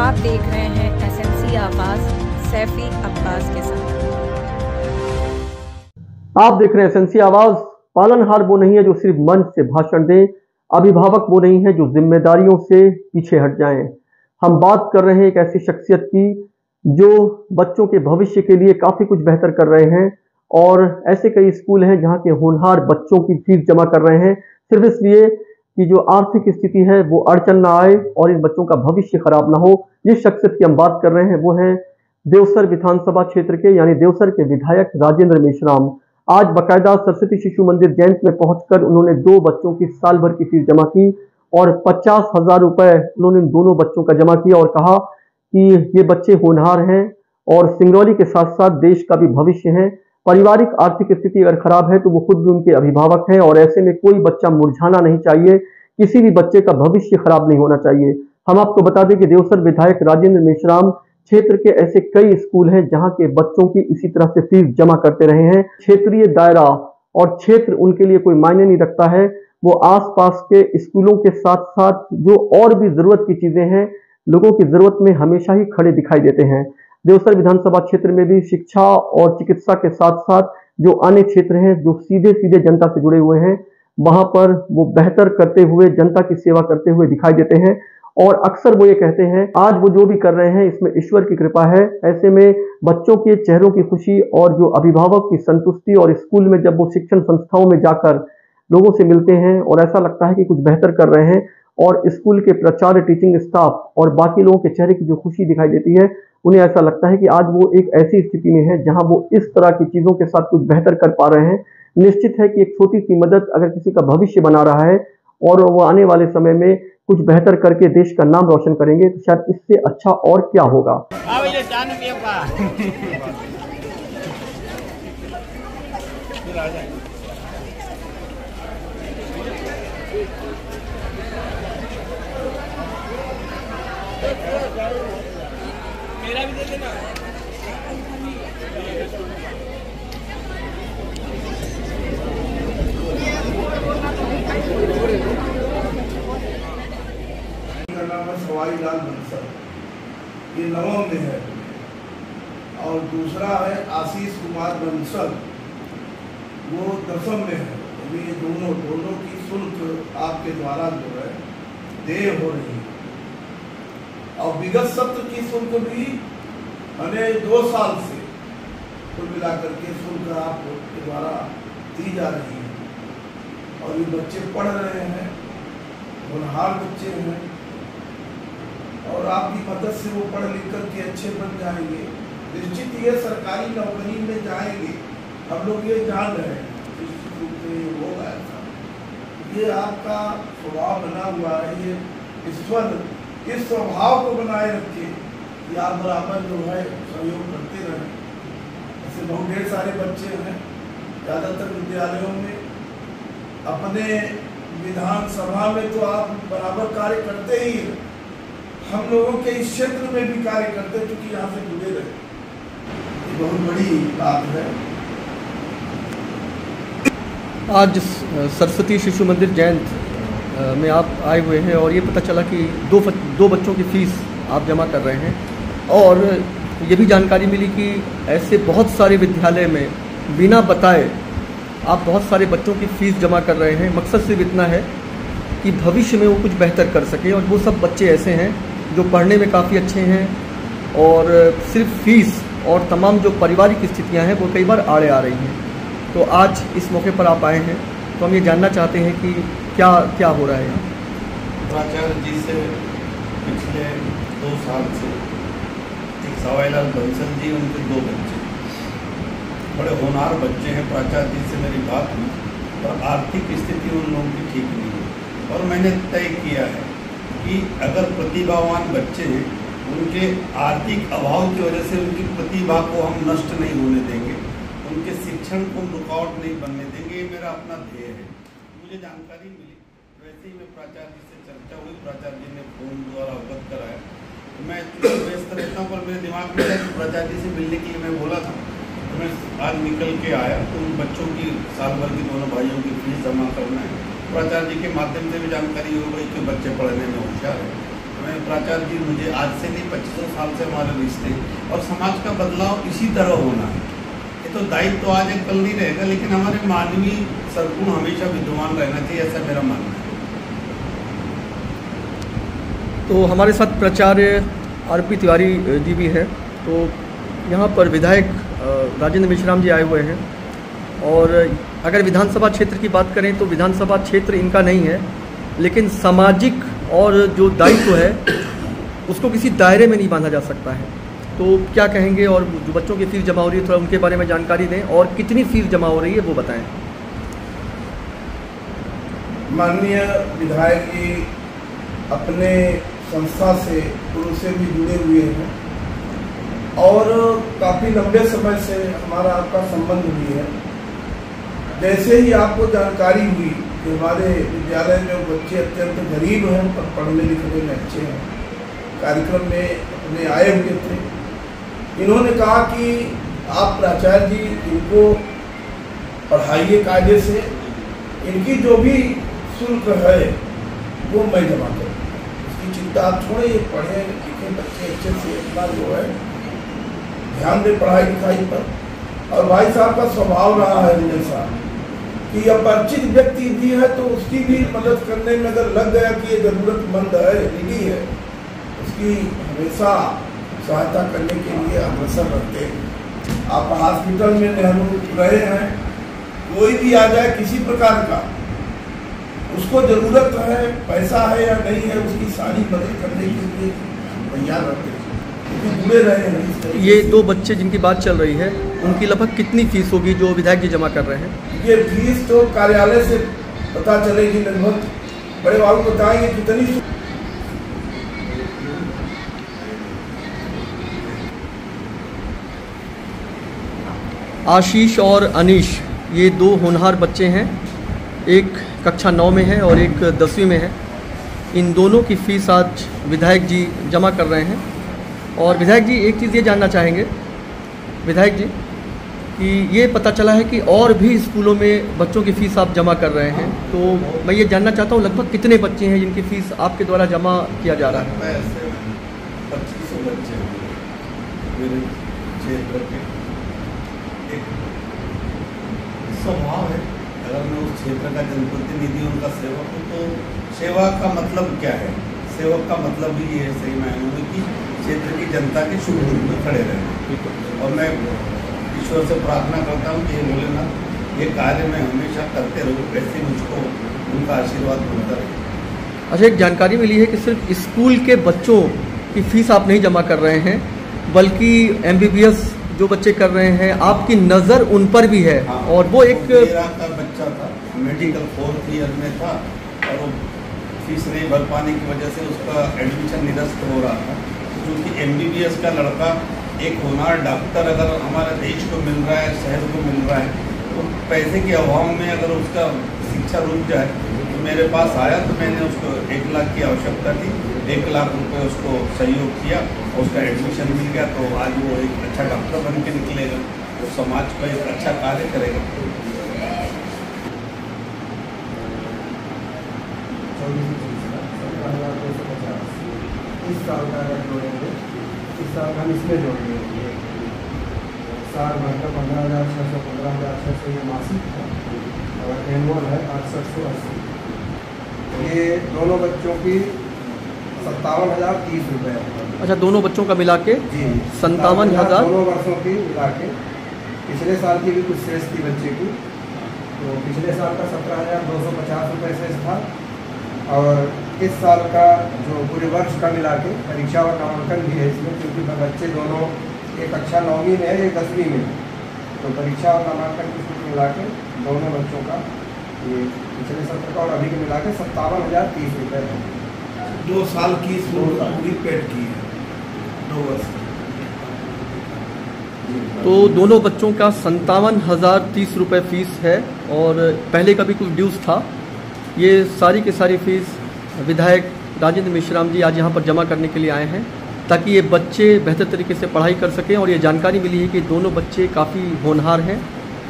आप देख रहे हैं एसएमसी आवाज सैफी अब्बास के साथ। आप देख रहे हैं एसएमसी आवाज। पालनहार वो नहीं है जो सिर्फ मंच से भाषण दे, अभिभावक वो नहीं है जो जिम्मेदारियों से पीछे हट जाएं। हम बात कर रहे हैं एक ऐसी शख्सियत की जो बच्चों के भविष्य के लिए काफी कुछ बेहतर कर रहे हैं और ऐसे कई स्कूल हैं जहां के होनहार बच्चों की फीस जमा कर रहे हैं सिर्फ इसलिए कि जो आर्थिक स्थिति है वो अड़चन ना आए और इन बच्चों का भविष्य खराब ना हो। जिस शख्सियत की हम बात कर रहे हैं वो है देवसर विधानसभा क्षेत्र के यानी देवसर के विधायक राजेंद्र मेश्राम। आज बकायदा सरस्वती शिशु मंदिर जैंत में पहुंचकर उन्होंने 2 बच्चों की साल भर की फीस जमा की और 50,000 रुपए उन्होंने दोनों बच्चों का जमा किया और कहा कि ये बच्चे होनहार हैं और सिंगरौली के साथ साथ देश का भी भविष्य है। पारिवारिक आर्थिक स्थिति अगर खराब है तो वो खुद भी उनके अभिभावक हैं और ऐसे में कोई बच्चा मुरझाना नहीं चाहिए, किसी भी बच्चे का भविष्य खराब नहीं होना चाहिए। हम आपको बता दें कि देवसर विधायक राजेंद्र मेश्राम क्षेत्र के ऐसे कई स्कूल हैं जहां के बच्चों की इसी तरह से फीस जमा करते रहे हैं। क्षेत्रीय दायरा और क्षेत्र उनके लिए कोई मायने नहीं रखता है, वो आसपास के स्कूलों के साथ साथ जो और भी जरूरत की चीजें हैं लोगों की जरूरत में हमेशा ही खड़े दिखाई देते हैं। देवसर विधानसभा क्षेत्र में भी शिक्षा और चिकित्सा के साथ साथ जो अन्य क्षेत्र हैं जो सीधे सीधे जनता से जुड़े हुए हैं वहां पर वो बेहतर करते हुए जनता की सेवा करते हुए दिखाई देते हैं और अक्सर वो ये कहते हैं आज वो जो भी कर रहे हैं इसमें ईश्वर की कृपा है। ऐसे में बच्चों के चेहरों की खुशी और जो अभिभावक की संतुष्टि और स्कूल में जब वो शिक्षण संस्थाओं में जाकर लोगों से मिलते हैं और ऐसा लगता है कि कुछ बेहतर कर रहे हैं और स्कूल के प्राचार्य टीचिंग स्टाफ और बाकी लोगों के चेहरे की जो खुशी दिखाई देती है उन्हें ऐसा लगता है कि आज वो एक ऐसी स्थिति में है जहां वो इस तरह की चीजों के साथ कुछ बेहतर कर पा रहे हैं। निश्चित है कि एक छोटी सी मदद अगर किसी का भविष्य बना रहा है और वो आने वाले समय में कुछ बेहतर करके देश का नाम रोशन करेंगे तो शायद इससे अच्छा और क्या होगा। मेरा भी दे देना। सवाई लाल बंसल ये नवम में है और दूसरा है आशीष कुमार बंसल वो 10वीं में है। अभी ये दोनों की शुल्क आपके द्वारा जो है देय हो रही है और विगत सत्र की शुल्क भी मैंने 2 साल से कुल मिलाकर के शुल्क आपके द्वारा दी जा रही है और ये बच्चे पढ़ रहे हैं, होनहार बच्चे हैं और आपकी मदद से वो पढ़ लिख करके अच्छे बन जाएंगे। निश्चित ये सरकारी नौकरी में जाएंगे, हम लोग ये जान रहे हैं निश्चित रूप से ये होगा ऐसा। ये आपका स्वभाव बना हुआ है, ये ईश्वर इस स्वभाव को बनाए रखे कि आप बराबर जो है सहयोग करते रहें। ऐसे बहुत ढेर सारे बच्चे हैं ज़्यादातर विद्यालयों में, अपने विधानसभा में तो आप बराबर कार्य करते ही हैं, हम लोगों के इस क्षेत्र में भी कार्य करते क्योंकि यहाँ से जुड़े रहे, ये बहुत बड़ी बात है। आज सरस्वती शिशु मंदिर जैंत में आप आए हुए हैं और ये पता चला कि दो बच्चों की फीस आप जमा कर रहे हैं और ये भी जानकारी मिली कि ऐसे बहुत सारे विद्यालय में बिना बताए आप बहुत सारे बच्चों की फीस जमा कर रहे हैं। मकसद सिर्फ इतना है कि भविष्य में वो कुछ बेहतर कर सके और वो सब बच्चे ऐसे हैं जो पढ़ने में काफ़ी अच्छे हैं और सिर्फ फीस और तमाम जो पारिवारिक स्थितियां हैं वो कई बार आड़े आ रही हैं। तो आज इस मौके पर आप आए हैं तो हम ये जानना चाहते हैं कि क्या क्या हो रहा है यहाँ। प्राचार्य जी से पिछले 2 साल से एक सवाई लाल बंसल जी उनके 2 बच्चे बड़े होनहार बच्चे हैं। प्राचार्य जी से मेरी बात हुई और आर्थिक स्थिति उन लोगों की ठीक नहीं है और मैंने तय किया है कि अगर प्रतिभावान बच्चे हैं उनके आर्थिक अभाव की वजह से उनकी प्रतिभा को हम नष्ट नहीं होने देंगे, उनके शिक्षण को रुकावट नहीं बनने देंगे। ये मेरा अपना ध्येय है। मुझे जानकारी मिली वैसे ही मैं प्राचार्य जी से चर्चा हुई, प्राचार्य जी ने फोन द्वारा अवगत कराया। तो मैं व्यस्त रहता हूँ पर मेरे दिमाग में कि प्राचार्य जी से मिलने के लिए मैं बोला था तो मैं आज निकल के आया। तो उन बच्चों की साल भर की दोनों भाइयों की फीस जमा करना है। प्राचार्य जी के माध्यम से भी जानकारी हो गई कि बच्चे पढ़ने में होशियार है। मैं प्राचार्य जी, मुझे आज से नहीं 25 साल से हमारे रिश्ते और समाज का बदलाव इसी तरह होना है। ये तो दायित्व तो आज एक कल नहीं रहेगा, लेकिन हमारे मानवीय सद्गुण हमेशा विद्यमान रहना चाहिए, ऐसा मेरा मानना है। तो हमारे साथ प्राचार्य आर.पी. तिवारी जी भी हैं। तो यहाँ पर विधायक राजेंद्र मेश्राम जी आए हुए हैं, और अगर विधानसभा क्षेत्र की बात करें तो विधानसभा क्षेत्र इनका नहीं है, लेकिन सामाजिक और जो दायित्व है उसको किसी दायरे में नहीं बांधा जा सकता है। तो क्या कहेंगे, और जो बच्चों की फीस जमा हो रही है थोड़ा उनके बारे में जानकारी दें, और कितनी फीस जमा हो रही है वो बताएं। माननीय विधायक जी अपने संस्था से शुरू से भी जुड़े हुए हैं और काफ़ी लंबे समय से हमारा आपका संबंध भी है। जैसे ही आपको जानकारी हुई कि हमारे विद्यालय में बच्चे अत्यंत गरीब हैं पर पढ़ने लिखने में अच्छे हैं, कार्यक्रम में अपने आए हुए थे, इन्होंने कहा कि आप प्राचार्य जी इनको पढ़ाइए कायदे से, इनकी जो भी शुल्क है वो मैं जमा करूँ, इसकी चिंता आप छोड़े, ये पढ़े लिखे बच्चे अच्छे से अपना जो है ध्यान दें पढ़ाई लिखाई पर। और भाई साहब का स्वभाव रहा है हमेशा कि अपरिचित व्यक्ति भी है तो उसकी भी मदद करने में अगर लग गया कि ये जरूरतमंद है, निडी है, उसकी हमेशा सहायता करने के लिए अग्रसर रहते हैं। आप हॉस्पिटल में नेहरू रहे हैं, कोई भी आ जाए किसी प्रकार का, उसको जरूरत है, पैसा है या नहीं है, उसकी सारी मदद करने के लिए तैयार रहते हैं, जुड़े रहे हैं। ये दो बच्चे जिनकी बात चल रही है उनकी लगभग कितनी फीस होगी जो विधायक जी जमा कर रहे हैं? ये फीस तो कार्यालय से पता चलेगी, लगभग बड़े बाबू बताएंगे कितनी। आशीष और अनीश ये दो होनहार बच्चे हैं, एक कक्षा 9 में है और एक 10वीं में है। इन दोनों की फ़ीस आज विधायक जी जमा कर रहे हैं। और विधायक जी एक चीज़ ये जानना चाहेंगे विधायक जी कि ये पता चला है कि और भी स्कूलों में बच्चों की फ़ीस आप जमा कर रहे हैं, तो मैं ये जानना चाहता हूँ लगभग कितने बच्चे हैं जिनकी फ़ीस आपके द्वारा जमा किया जा रहा है? मैं ऐसे 2500 बच्चे मेरे क्षेत्र के। एक स्वभाव है, अगर मैं उस क्षेत्र का जनप्रतिनिधि उनका सेवक हूँ तो सेवा का मतलब क्या है? सेवक का मतलब भी ये है सही मायनों में कि क्षेत्र की जनता के शुभ रूप में खड़े रहें। और मैं ईश्वर से प्रार्थना करता हूँ कि ये भोलेनाथ ये कार्य मैं हमेशा करते रहूँ, ऐसे मुझको उनका आशीर्वाद मिलता रहे। अच्छा, एक जानकारी मिली है कि सिर्फ स्कूल के बच्चों की फ़ीस आप नहीं जमा कर रहे हैं, बल्कि MBBS जो बच्चे कर रहे हैं आपकी नज़र उन पर भी है। हाँ, और वो एक मेरा का बच्चा था, मेडिकल 4th ईयर में था और वो फीस नहीं भर पाने की वजह से उसका एडमिशन निरस्त हो रहा था। क्योंकि MBBS का लड़का एक होनहार डॉक्टर अगर हमारे देश को मिल रहा है, शहर को मिल रहा है, तो पैसे के अभाव में अगर उसका शिक्षा रुक जाए तो मेरे पास आया तो मैंने उसको 1 लाख की आवश्यकता थी, 1 लाख रुपए उसको सहयोग किया, उसका एडमिशन मिल गया। तो आज वो एक अच्छा डॉक्टर बन के निकलेगा, वो समाज को एक अच्छा कार्य करेगा। इस साल का अगर जोड़ेंगे, इस साल हम इसमें जोड़ेंगे, साल भर का 15,600 15,600 ये मासिक था और एनुअल है 6880। ये दोनों बच्चों की 57,030 रुपये। अच्छा, दोनों बच्चों का मिला के जी 57,000 दोनों वर्षों की मिला के। पिछले साल की भी कुछ शेष थी बच्चे की, तो पिछले साल का 17,250 रुपये शेष था और इस साल का जो पूरे वर्ष का मिला के परीक्षा और नामांकन भी है इसमें, क्योंकि बच्चे दोनों एक कक्षा 9वीं में है, एक 10वीं में, तो परीक्षा और नामांकन की शुल्क मिला के दोनों बच्चों का ये पिछले सत्र का और अभी के मिला के 57,030 रुपये है। 2 साल की पूरी पेड की है, 2 वर्ष। तो दोनों बच्चों का 57,030 रुपये फ़ीस है और पहले का भी कुछ ड्यूज़ था। ये सारी की सारी फीस विधायक राजेंद्र मेश्राम जी आज यहाँ पर जमा करने के लिए आए हैं ताकि ये बच्चे बेहतर तरीके से पढ़ाई कर सकें। और ये जानकारी मिली है कि दोनों बच्चे काफ़ी होनहार हैं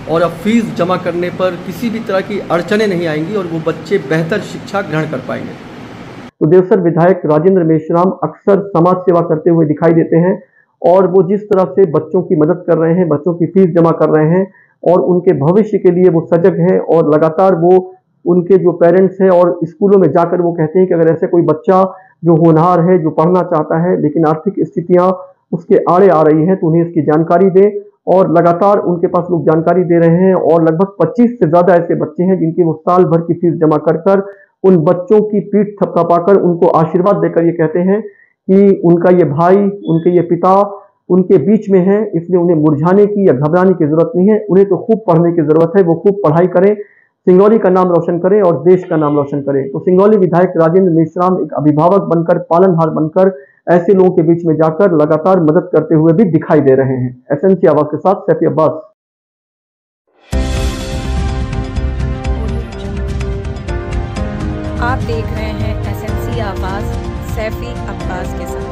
और अब फीस जमा करने पर किसी भी तरह की अड़चनें नहीं आएंगी और वो बच्चे बेहतर शिक्षा ग्रहण कर पाएंगे। तो देवसर विधायक राजेंद्र मेश्राम अक्सर समाज सेवा करते हुए दिखाई देते हैं और वो जिस तरह से बच्चों की मदद कर रहे हैं, बच्चों की फीस जमा कर रहे हैं और उनके भविष्य के लिए वो सजग हैं और लगातार वो उनके जो पेरेंट्स हैं और स्कूलों में जाकर वो कहते हैं कि अगर ऐसे कोई बच्चा जो होनहार है, जो पढ़ना चाहता है लेकिन आर्थिक स्थितियां उसके आड़े आ रही हैं तो उन्हें इसकी जानकारी दें। और लगातार उनके पास लोग जानकारी दे रहे हैं और लगभग 25 से ज्यादा ऐसे बच्चे हैं जिनकी वो साल भर की फीस जमा कर कर उन बच्चों की पीठ थपथपाकर उनको आशीर्वाद देकर ये कहते हैं कि उनका ये भाई, उनके ये पिता उनके बीच में है, इसलिए उन्हें मुरझाने की या घबराने की जरूरत नहीं है। उन्हें तो खूब पढ़ने की जरूरत है, वो खूब पढ़ाई करें, सिंगरौली का नाम रोशन करें और देश का नाम रोशन करें। तो सिंगरौली विधायक राजेंद्र मेश्राम एक अभिभावक बनकर, पालनहार बनकर ऐसे लोगों के बीच में जाकर लगातार मदद करते हुए भी दिखाई दे रहे हैं। एसएनसी आवाज के साथ सैफी अब्बास। आप देख रहे हैं एसएनसी आवाज सैफी अब्बास के साथ।